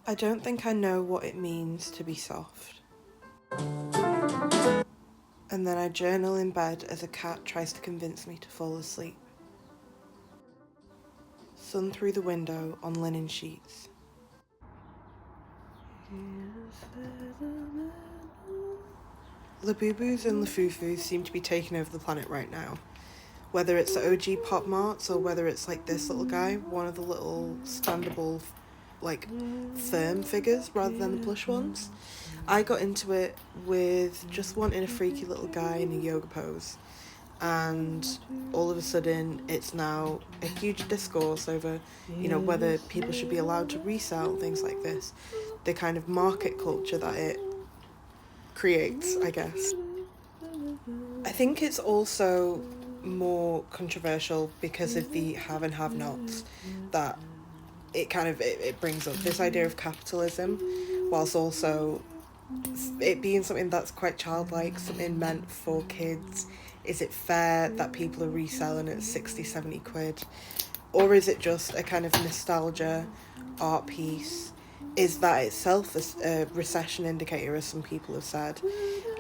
I don't think I know what it means to be soft. And then I journal in bed as a cat tries to convince me to fall asleep. Sun through the window on linen sheets. Labubus and Lafufus seem to be taking over the planet right now. Whether it's the OG Pop Marts or whether it's like this little guy, one of the little standable, like, firm figures rather than the plush ones. I got into it with just wanting a freaky little guy in a yoga pose. And all of a sudden it's now a huge discourse over, whether people should be allowed to resell things like this. The kind of market culture that it creates, I guess. I think it's also more controversial because of the have and have nots that it brings up. This idea of capitalism, whilst also it being something that's quite childlike, something meant for kids. Is it fair that people are reselling at 60-70 quid? Or is it just a kind of nostalgia art piece? Is that itself a recession indicator, as some people have said?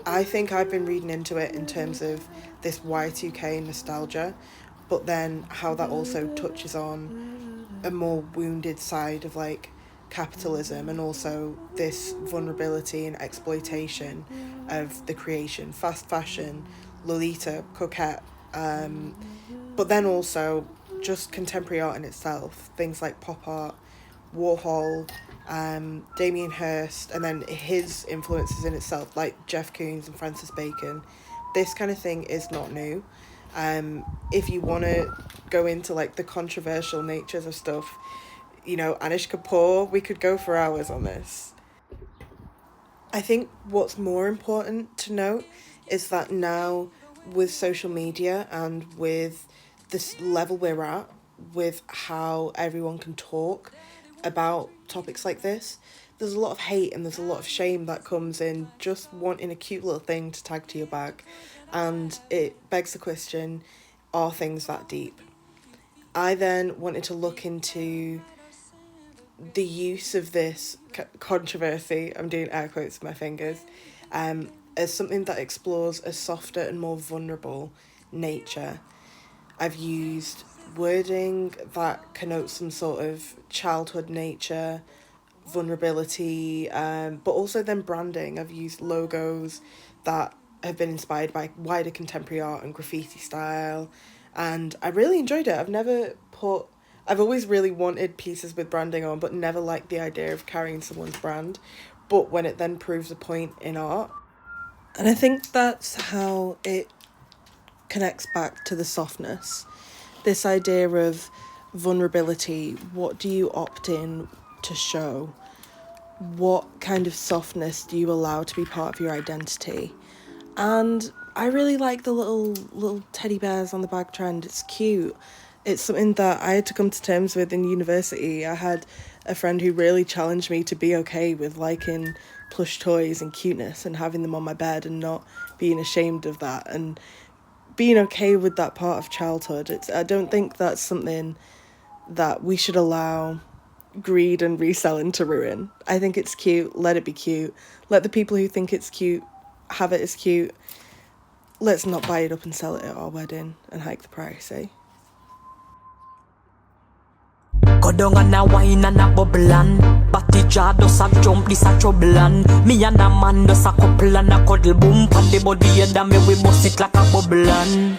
I think I've been reading into it in terms of this Y2K nostalgia, but then how that also touches on a more wounded side of like capitalism and also this vulnerability and exploitation of the creation, fast fashion, Lolita, Coquette, but then also just contemporary art in itself, things like pop art, Warhol, Damien Hirst, and then his influences in itself, like Jeff Koons and Francis Bacon. This kind of thing is not new. If you want to go into like the controversial natures of stuff, Anish Kapoor, we could go for hours on this. I think what's more important to note is that now with social media and with this level we're at, with how everyone can talk about topics like this, there's a lot of hate and there's a lot of shame that comes in just wanting a cute little thing to tag to your bag. And it begs the question, are things that deep? I then wanted to look into the use of this controversy, I'm doing air quotes with my fingers, as something that explores a softer and more vulnerable nature. I've used wording that connotes some sort of childhood nature, vulnerability, but also then branding. I've used logos that have been inspired by wider contemporary art and graffiti style, and I really enjoyed it. I've always really wanted pieces with branding on, but never liked the idea of carrying someone's brand, but when it then proves a point in art. And I think that's how it connects back to the softness. This idea of vulnerability, what do you opt in to show? What kind of softness do you allow to be part of your identity? And I really like the little teddy bears on the bag trend. It's cute. It's something that I had to come to terms with in university. I had a friend who really challenged me to be okay with liking plush toys and cuteness and having them on my bed and not being ashamed of that and being okay with that part of childhood. I don't think that's something that we should allow greed and reselling to ruin. I think it's cute. Let it be cute. Let the people who think it's cute have it as cute. Let's not buy it up and sell it at our wedding and hike the price, eh? Kodonga na wine and a bubblan. Batty jar does a jump, this a troublean. Me and a man does a couple and a cuddle boom. Pan the body and me we bust it like a bubblan.